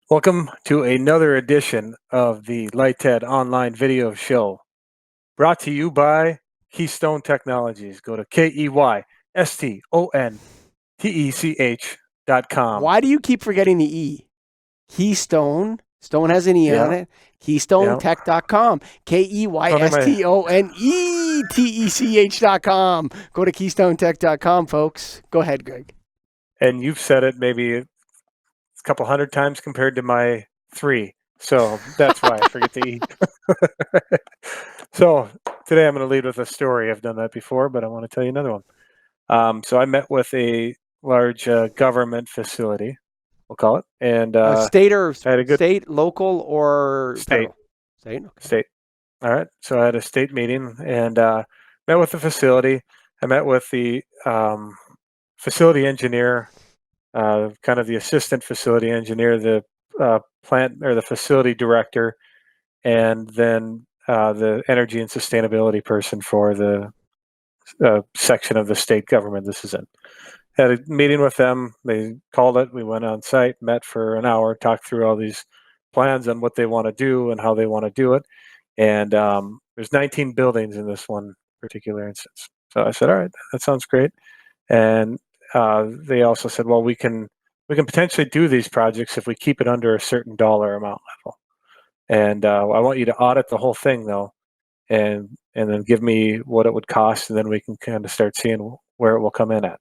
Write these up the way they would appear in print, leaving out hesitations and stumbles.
Welcome to another edition of the Lighthead Online Video Show, brought to you by Keystone Technologies. Go to KeystoneTech.com. Why do you keep forgetting the E? Keystone. Stone has an E on Yeah, it. yeah. KeystoneTech.com. It's only my, KeystoneTech.com. Go to KeystoneTech.com, folks. Go ahead, Greg. and you've said it maybe a couple hundred times compared to my 3. So that's why I forget to eat. So today I'm going to lead with a story. I've done that before, but I want to tell you another one. So I met with a large government facility, we'll call it, and State or I had a good state, local or state. federal? State. Okay. State. All right. So I had a state meeting and met with the facility. I met with the facility engineer, kind of the assistant facility engineer, the plant or the facility director, and then the energy and sustainability person for the section of the state government this is in. Had a meeting with them. They called it. We went on site, met for an hour, talked through all these plans on what they want to do and how they want to do it. And there's 19 buildings in this one particular instance. So I said, all right, that sounds great. And they also said, well, we can potentially do these projects if we keep it under a certain dollar amount level. And I want you to audit the whole thing though, and then give me what it would cost, and then we can kind of start seeing where it will come in at.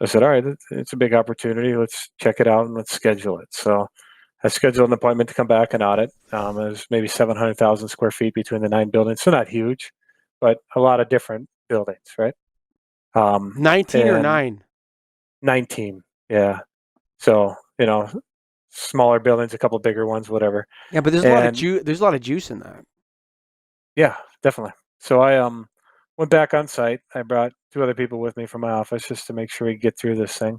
I said, all right, it's a big opportunity. Let's check it out and let's schedule it. So I scheduled an appointment to come back and audit. There's maybe 700,000 square feet between the 9 buildings. So not huge, but a lot of different buildings, right? 19 or and 9? 19, yeah. So, smaller buildings, a couple bigger ones, whatever. Yeah, but there's a lot of there's a lot of juice in that. Yeah, definitely. So I went back on site. I brought 2 other people with me from my office just to make sure we get through this thing.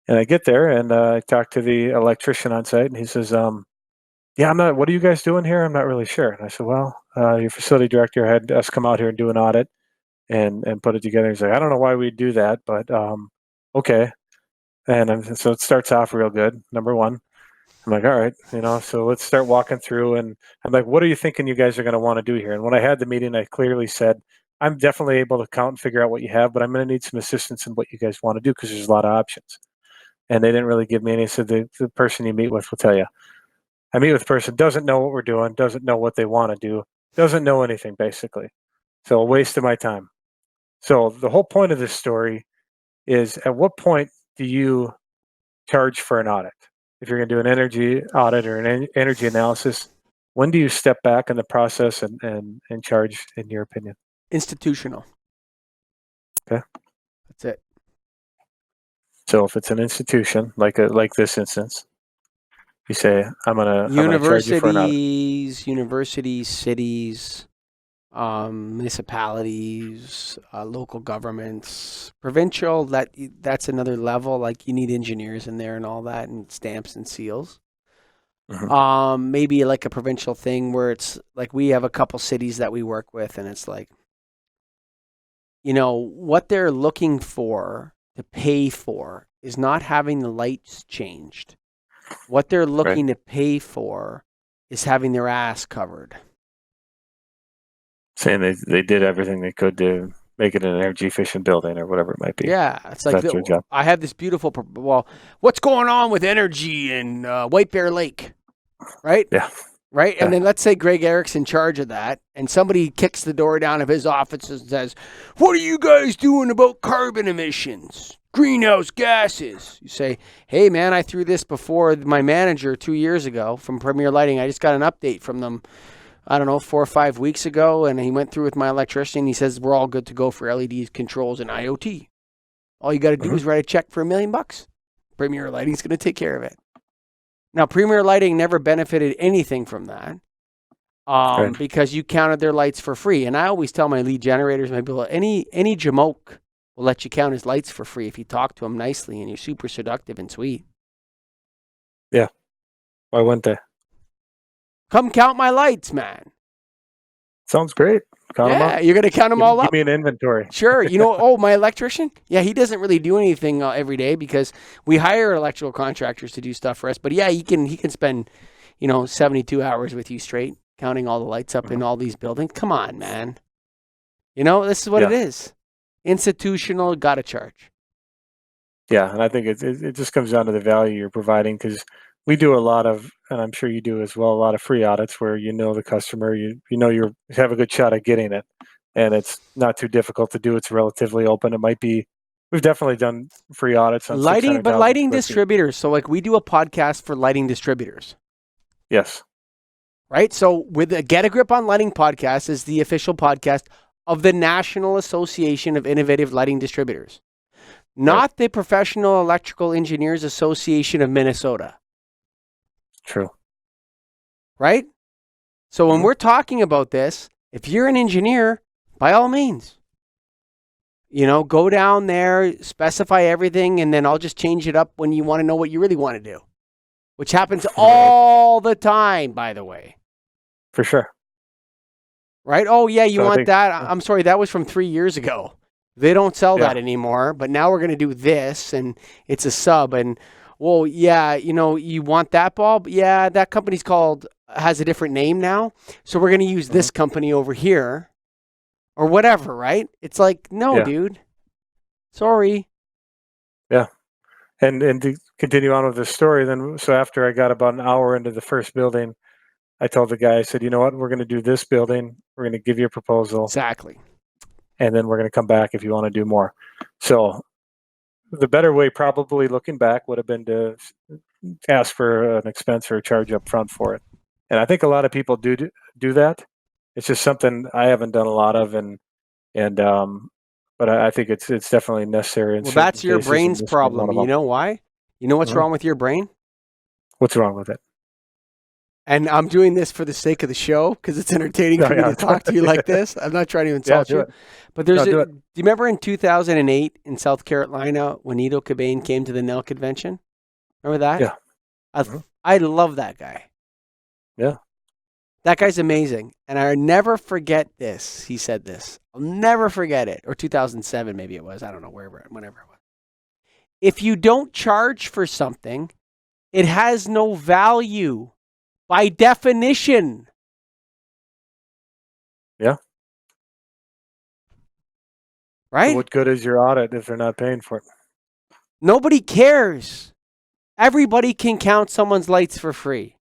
And I get there and I talk to the electrician on site, and he says, yeah, what are you guys doing here? I'm not really sure. And I said, well, your facility director had us come out here and do an audit and put it together. He's like, I don't know why we do that, but okay. And so it starts off real good, number one. I'm like, all right, so let's start walking through. And I'm like, what are you thinking you guys are going to want to do here? And when I had the meeting, I clearly said, I'm definitely able to count and figure out what you have, but I'm going to need some assistance in what you guys want to do because there's a lot of options. And they didn't really give me any. So the person you meet with will tell you. I meet with a person doesn't know what we're doing, doesn't know what they want to do, doesn't know anything basically. So a waste of my time. So the whole point of this story is, at what point do you charge for an audit? If you're going to do an energy audit or an energy analysis, when do you step back in the process and charge, in your opinion? Institutional. Okay. That's it. So if it's an institution like this instance, you say, I'm gonna charge you for an audit. Universities, cities, municipalities, local governments, provincial. That's another level. Like, you need engineers in there and all that, and stamps and seals. Mm-hmm. Maybe like a provincial thing where it's like, we have a couple cities that we work with, and it's like, what they're looking for to pay for is not having the lights changed. What they're looking to pay for is having their ass covered. Saying they did everything they could to make it an energy efficient building or whatever it might be. Yeah, it's like, that's your job. I have this beautiful, what's going on with energy in White Bear Lake, right? Yeah. Right? And then let's say Greg Erich's in charge of that, and somebody kicks the door down of his office and says, what are you guys doing about carbon emissions? Greenhouse gases. You say, hey, man, I threw this before my manager 2 years ago from Premier Lighting. I just got an update from them, I don't know, 4 or 5 weeks ago, and he went through with my electrician, and he says we're all good to go for LED controls and IoT. All you got to do is write a check for $1 million. Premier Lighting's going to take care of it. Now, Premier Lighting never benefited anything from that because you counted their lights for free. And I always tell my lead generators, my people, any jamoke will let you count his lights for free if you talk to him nicely and you're super seductive and sweet. Yeah. Why wouldn't they? Come count my lights, man. Sounds great. Count them Yeah, up. you're going to count them all Give up. me an inventory. Sure. You know, oh, my electrician? Yeah, he doesn't really do anything every day because we hire electrical contractors to do stuff for us. But yeah, he can spend, 72 hours with you straight, counting all the lights up in all these buildings. Come on, man. This is what it is. Institutional, got to charge. Yeah, and I think it just comes down to the value you're providing, because we do a lot of, and I'm sure you do as well, a lot of free audits where the customer, you have a good shot at getting it, and it's not too difficult to do. It's relatively open. It might be. We've definitely done free audits on Lighting 600,000 square feet. distributors. So like we do a podcast for lighting distributors. Yes. Right? So with the Get a Grip on Lighting podcast is the official podcast of the National Association of Innovative Lighting Distributors. Not the Professional Electrical Engineers Association of Minnesota. True. Right? So when we're talking about this, if you're an engineer, by all means, go down there, specify everything, and then I'll just change it up when you want to know what you really want to do, which happens all the time, by the way. For sure. Right? Oh, yeah, you want that? I'm sorry, that was from 3 years ago. They don't sell that anymore, but now we're going to do this, and it's a sub. And, well, yeah, you want that bulb? Yeah, that company's has a different name now, so we're going to use this company over here, or whatever, right? It's like, no, dude. Sorry. Yeah. And to continue on with this story, then, so after I got about an hour into the first building, I told the guy, I said, you know what, we're going to do this building. We're going to give you a proposal. Exactly. And then we're going to come back if you want to do more. So the better way, probably looking back, would have been to ask for an expense or a charge up front for it. And I think a lot of people do that. It's just something I haven't done a lot of, but I think it's definitely necessary. Well, that's your brain's problem. You know why? You know what's wrong with your brain? What's wrong with it? And I'm doing this for the sake of the show because it's entertaining for me to talk to you like this. I'm not trying to insult you. But do you remember in 2008 in South Carolina when Edo Cobain came to the NEL convention? Remember that? Yeah. I love that guy. Yeah. That guy's amazing. And I never forget this. He said this. I'll never forget it. Or 2007 maybe it was. I don't know, whenever it was. If you don't charge for something, it has no value. By definition. Yeah. Right? So what good is your audit if they're not paying for it? Nobody cares. Everybody can count someone's lights for free.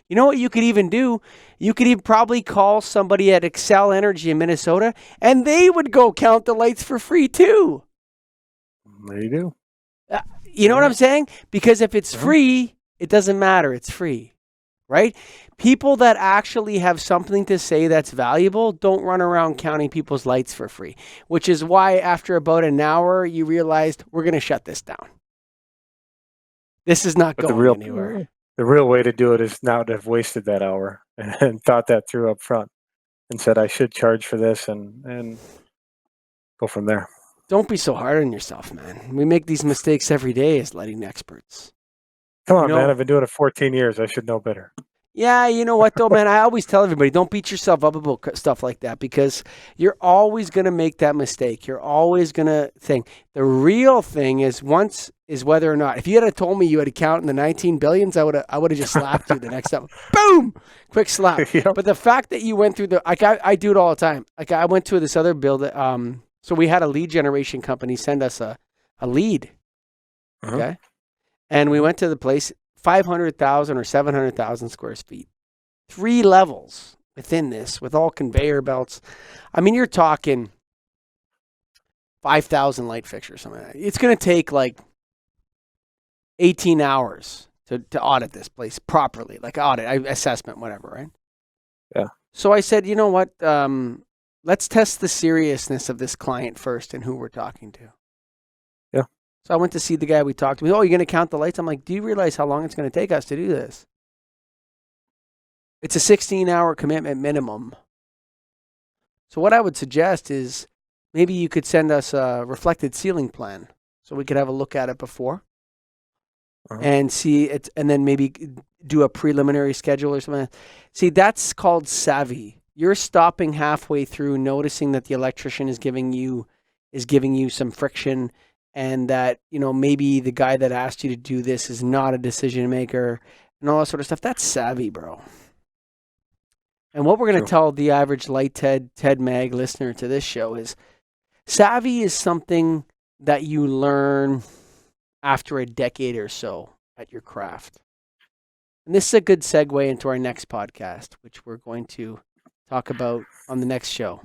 You know what you could even do? You could even probably call somebody at Excel Energy in Minnesota, and they would go count the lights for free too. They do. You know what I'm saying? Because if it's free, it doesn't matter. It's free. Right? People that actually have something to say that's valuable don't run around counting people's lights for free, which is why after about an hour, you realized we're going to shut this down. This is not going anywhere. The real way to do it is not to have wasted that hour and thought that through up front and said, I should charge for this and go from there. Don't be so hard on yourself, man. We make these mistakes every day as lighting experts. Come on, man. I've been doing it 14 years. I should know better. Yeah, you know what, though, man? I always tell everybody, don't beat yourself up about stuff like that because you're always going to make that mistake. You're always going to think. The real thing is whether or not. If you had told me you had to count in the 19 billions, I would have just slapped you the next time. Boom! Quick slap. Yep. But the fact that you went through I do it all the time. Like I went to this other build. So we had a lead generation company send us a lead. Okay. And we went to the place, 500,000 or 700,000 square feet. 3 levels within this with all conveyor belts. I mean, you're talking 5,000 light fixtures, something like that. It's going to take like 18 hours to audit this place properly, like assessment, whatever, right? Yeah. So I said, you know what? Let's test the seriousness of this client first and who we're talking to. So I went to see the guy we talked to. Oh, you're going to count the lights? I'm like, do you realize how long it's going to take us to do this? It's a 16-hour commitment minimum. So what I would suggest is maybe you could send us a reflected ceiling plan so we could have a look at it before and see it, and then maybe do a preliminary schedule or something. See, that's called savvy. you're stopping halfway through, noticing that the electrician is giving you some friction, and that, you know, maybe the guy that asked you to do this is not a decision maker and all that sort of stuff. That's savvy, bro. And what we're going to tell the average Light Ted Mag listener to this show is savvy is something that you learn after a decade or so at your craft. And this is a good segue into our next podcast, which we're going to talk about on the next show.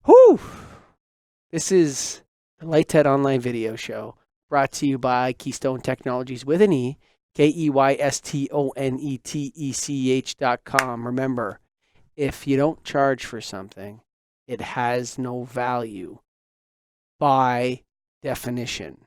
Whew! This is the Light Ted Online Video Show, brought to you by Keystone Technologies with an E, KEYSTONETECH.com. Remember, if you don't charge for something, it has no value by definition.